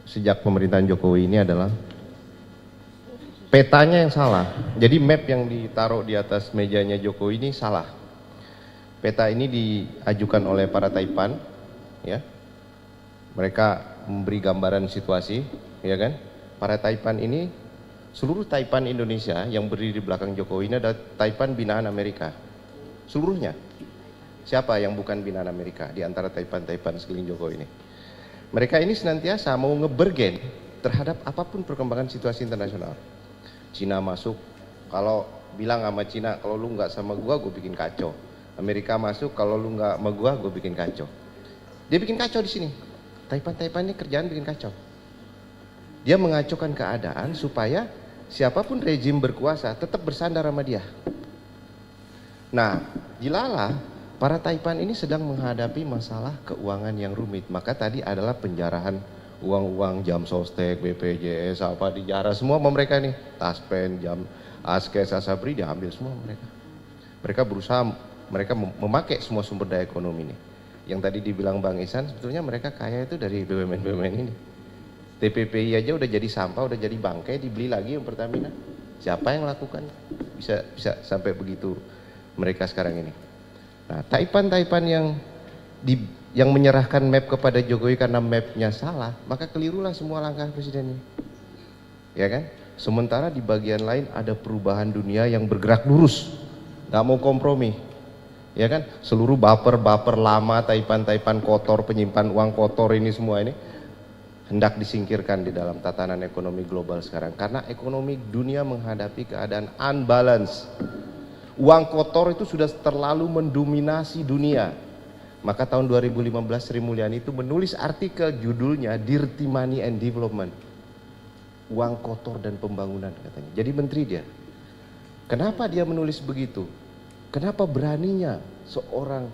sejak pemerintahan Jokowi ini adalah petanya yang salah. Jadi map yang ditaruh di atas mejanya Jokowi ini salah. Peta ini diajukan oleh para Taipan, ya. Mereka memberi gambaran situasi, ya kan? Para Taipan ini, seluruh Taipan Indonesia yang berdiri di belakang Jokowi ini adalah Taipan binaan Amerika. Seluruhnya. Siapa yang bukan binaan Amerika di antara Taipan-Taipan sekeliling Jokowi ini? Mereka ini senantiasa mau ngebergen terhadap apapun perkembangan situasi internasional. Cina masuk, kalau bilang sama Cina, kalau lu nggak sama gua, gue bikin kacau. Amerika masuk, kalau lu nggak sama gua, gue bikin kacau. Dia bikin kacau di sini. Taipan ini kerjaan bikin kacau. Dia mengacaukan keadaan supaya siapapun rejim berkuasa tetap bersandar sama dia. Nah, jilalah para Taipan ini sedang menghadapi masalah keuangan yang rumit. Maka tadi adalah penjarahan uang-uang jam sostek, BPJS, apa dijarah semua sama mereka nih. Taspen, jam Askes, Asabri diambil semua mereka. Mereka berusaha, mereka memakai semua sumber daya ekonomi nih. Yang tadi dibilang Bang Ihsan, sebetulnya mereka kaya itu dari BUMN-BUMN ini. TPPI aja udah jadi sampah, udah jadi bangkai, dibeli lagi yang Pertamina. Siapa yang lakukan? Bisa sampai begitu mereka sekarang ini. Nah, Taipan yang menyerahkan map kepada Jokowi karena mapnya salah, maka kelirulah semua langkah presiden ini. Ya kan? Sementara di bagian lain ada perubahan dunia yang bergerak lurus, nggak mau kompromi. Ya kan? Seluruh baper-baper lama, Taipan kotor, penyimpan uang kotor ini semua ini hendak disingkirkan di dalam tatanan ekonomi global sekarang. Karena ekonomi dunia menghadapi keadaan unbalance. Uang kotor itu sudah terlalu mendominasi dunia. Maka tahun 2015 Sri Mulyani itu menulis artikel judulnya Dirty Money and Development. Uang kotor dan pembangunan katanya. Jadi menteri dia. Kenapa dia menulis begitu? Kenapa beraninya seorang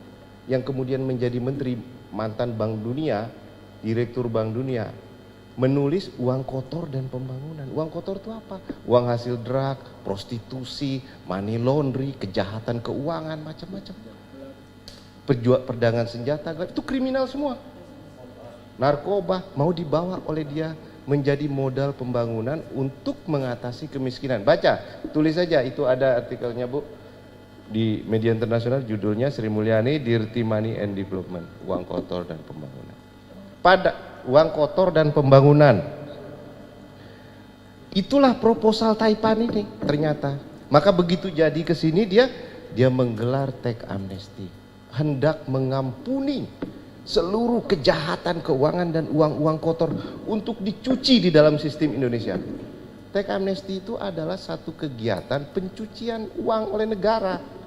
yang kemudian menjadi menteri, mantan Bank Dunia, Direktur Bank Dunia, menulis uang kotor dan pembangunan? Uang kotor itu apa? Uang hasil drug, prostitusi, money laundry, kejahatan keuangan, macam-macam. Perdagangan senjata, itu kriminal semua. Narkoba mau dibawa oleh dia menjadi modal pembangunan untuk mengatasi kemiskinan. Baca, tulis saja, itu ada artikelnya Bu di media internasional, judulnya Sri Mulyani Dirty Money and Development, uang kotor dan pembangunan. Pada uang kotor dan pembangunan, itulah proposal Taipan ini ternyata. Maka begitu jadi ke sini dia menggelar tax amnesty, hendak mengampuni seluruh kejahatan keuangan dan uang-uang kotor untuk dicuci di dalam sistem Indonesia. Tax amnesty itu adalah satu kegiatan pencucian uang oleh negara.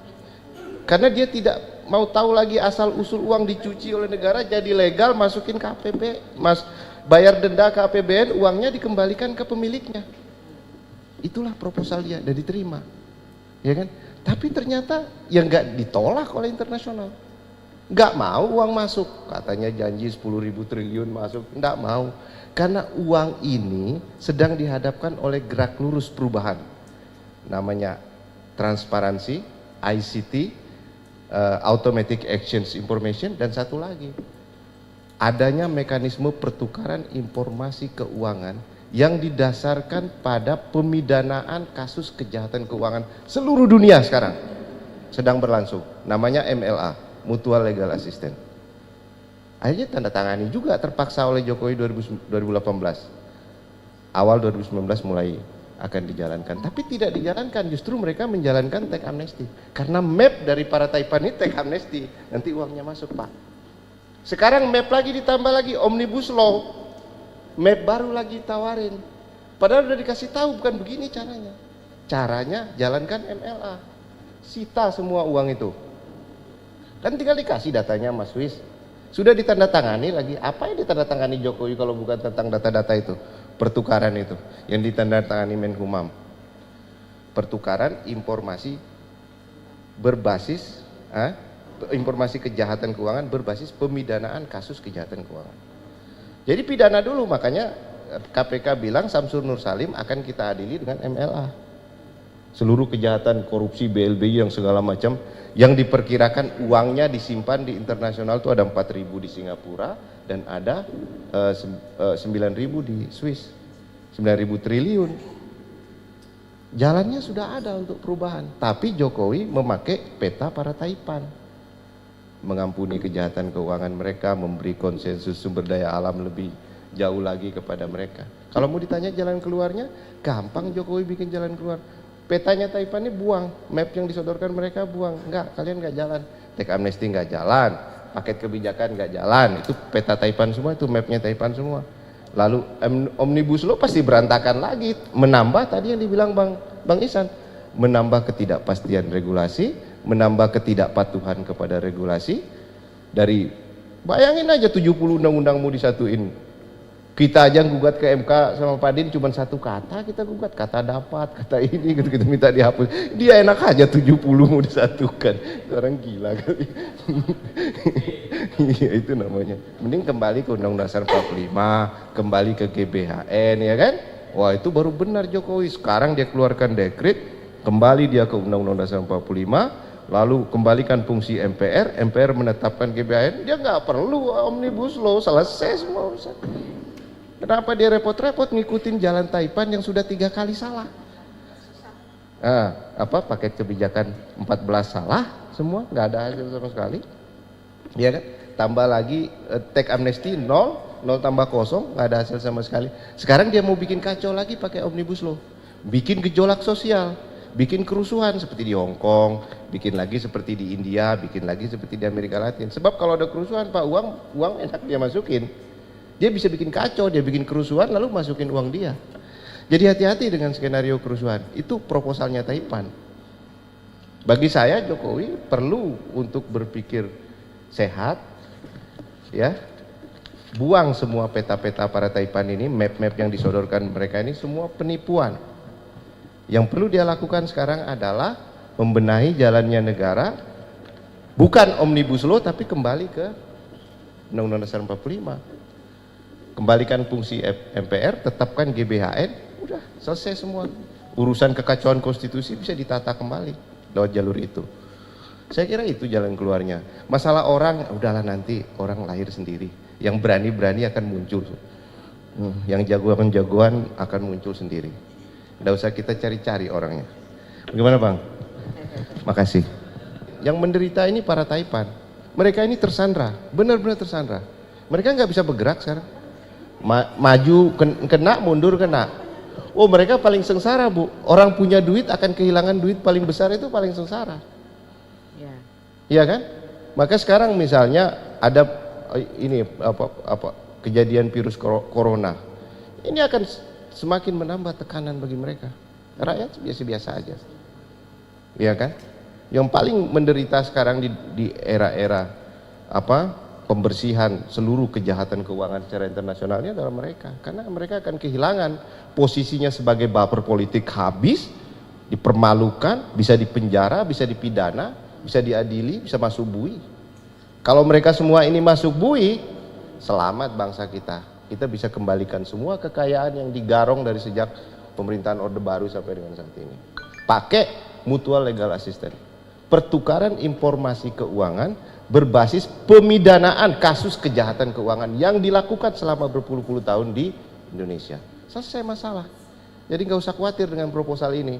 Karena dia tidak mau tahu lagi asal usul uang dicuci oleh negara, jadi legal, masukin ke APB, bayar denda ke APBN, uangnya dikembalikan ke pemiliknya. Itulah proposal dia dan diterima, ya kan? Tapi ternyata yang nggak ditolak oleh internasional, nggak mau uang masuk, katanya janji 10.000 triliun masuk, nggak mau, karena uang ini sedang dihadapkan oleh gerak lurus perubahan, namanya transparansi, ICT, Automatic Exchange Information, dan satu lagi adanya mekanisme pertukaran informasi keuangan yang didasarkan pada pemidanaan kasus kejahatan keuangan seluruh dunia sekarang sedang berlangsung, namanya MLA, Mutual Legal Assistance. Akhirnya tanda tangani juga terpaksa oleh Jokowi 2018, awal 2019 mulai akan dijalankan, tapi tidak dijalankan, justru mereka menjalankan tax amnesty karena map dari para Taipan ini tax amnesty, nanti uangnya masuk Pak. Sekarang map lagi ditambah lagi omnibus law, map baru lagi tawarin, padahal udah dikasih tahu bukan begini caranya jalankan MLA, sita semua uang itu, kan tinggal dikasih datanya Mas Wis, sudah ditandatangani lagi. Apa yang ditandatangani Jokowi kalau bukan tentang data-data itu, pertukaran itu yang ditandatangani Menkumham, pertukaran informasi berbasis informasi kejahatan keuangan berbasis pemidanaan kasus kejahatan keuangan. Jadi pidana dulu, makanya KPK bilang Samsul Nur Salim akan kita adili dengan MLA seluruh kejahatan korupsi BLBI yang segala macam, yang diperkirakan uangnya disimpan di internasional itu ada 4.000 di Singapura dan ada 9.000 di Swiss, 9.000 triliun. Jalannya sudah ada untuk perubahan, tapi Jokowi memakai peta para Taipan, mengampuni kejahatan keuangan mereka, memberi konsensus sumber daya alam lebih jauh lagi kepada mereka. Kalau mau ditanya jalan keluarnya, gampang Jokowi bikin jalan keluar. Petanya Taipan ini buang, map yang disodorkan mereka buang. Enggak, kalian enggak jalan. Teks amnesti enggak jalan, paket kebijakan enggak jalan. Itu peta Taipan semua, itu mapnya Taipan semua. Lalu Omnibus Law pasti berantakan lagi. Menambah tadi yang dibilang Bang Ihsan, menambah ketidakpastian regulasi, menambah ketidakpatuhan kepada regulasi. Dari bayangin aja 70 undang-undang mau disatuin. Kita aja gugat ke MK sama Pak Din cuma satu kata kita gugat, kata dapat, kata ini gitu, kita minta dihapus. Dia enak aja 70 mau disatukan. Orang gila kali. Iya itu namanya. Mending kembali ke Undang-Undang Dasar 45, kembali ke GBHN ya kan? Wah itu baru benar Jokowi. Sekarang dia keluarkan dekret, kembali dia ke Undang-Undang Dasar 45, lalu kembalikan fungsi MPR, MPR menetapkan GBHN, dia nggak perlu Omnibus Law, selesai semua urusan. Kenapa dia repot-repot ngikutin jalan Taipan yang sudah 3 kali salah? Paket kebijakan 14 salah semua, nggak ada hasil sama sekali, ya kan? Tambah lagi teks amnesti 0 tambah 0, nggak ada hasil sama sekali. Sekarang dia mau bikin kacau lagi pakai Omnibus Law, bikin gejolak sosial, bikin kerusuhan seperti di Hong Kong, bikin lagi seperti di India, bikin lagi seperti di Amerika Latin. Sebab kalau ada kerusuhan Pak, uang enak dia masukin. Dia bisa bikin kacau, dia bikin kerusuhan lalu masukin uang dia. Jadi hati-hati dengan skenario kerusuhan. Itu proposalnya Taipan. Bagi saya Jokowi perlu untuk berpikir sehat, ya. Buang semua peta-peta para Taipan ini, map-map yang disodorkan mereka ini semua penipuan. Yang perlu dia lakukan sekarang adalah membenahi jalannya negara, bukan Omnibus Law tapi kembali ke Undang-Undang Dasar 45. Kembalikan fungsi MPR, tetapkan GBHN, udah selesai semua. Urusan kekacauan konstitusi bisa ditata kembali lewat jalur itu. Saya kira itu jalan keluarnya. Masalah orang, udahlah nanti orang lahir sendiri. Yang berani-berani akan muncul. Yang jagoan-jagoan akan muncul sendiri. Nggak usah kita cari-cari orangnya. Bagaimana Bang? Makasih. Yang menderita ini para Taipan. Mereka ini tersandra, benar-benar tersandra. Mereka nggak bisa bergerak sekarang. Maju kena, mundur kena. Oh mereka paling sengsara Bu. Orang punya duit akan kehilangan duit paling besar itu paling sengsara. Iya kan? Maka sekarang misalnya ada ini kejadian virus corona. Ini akan semakin menambah tekanan bagi mereka. Rakyat biasa-biasa aja. Iya kan? Yang paling menderita sekarang di era-era pembersihan seluruh kejahatan keuangan secara internasionalnya adalah mereka, karena mereka akan kehilangan posisinya sebagai baper politik, habis, dipermalukan, bisa dipenjara, bisa dipidana, bisa diadili, bisa masuk bui. Kalau mereka semua ini masuk bui, selamat bangsa kita. Kita bisa kembalikan semua kekayaan yang digarong dari sejak pemerintahan Orde Baru sampai dengan saat ini. Pakai mutual legal assistance, pertukaran informasi keuangan berbasis pemidanaan kasus kejahatan keuangan yang dilakukan selama berpuluh-puluh tahun di Indonesia. Selesai masalah. Jadi nggak usah khawatir dengan proposal ini.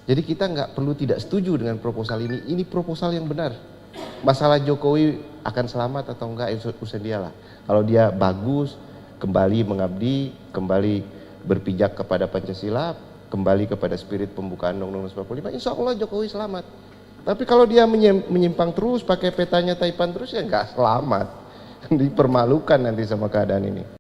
Jadi kita nggak perlu tidak setuju dengan proposal ini. Ini proposal yang benar. Masalah Jokowi akan selamat atau enggak urusan dia lah. Kalau dia bagus, kembali mengabdi, kembali berpijak kepada Pancasila, kembali kepada spirit pembukaan Undang-Undang 45, insya Allah Jokowi selamat. Tapi kalau dia menyimpang terus, pakai petanya Taipan terus, ya nggak selamat. Dipermalukan nanti sama keadaan ini.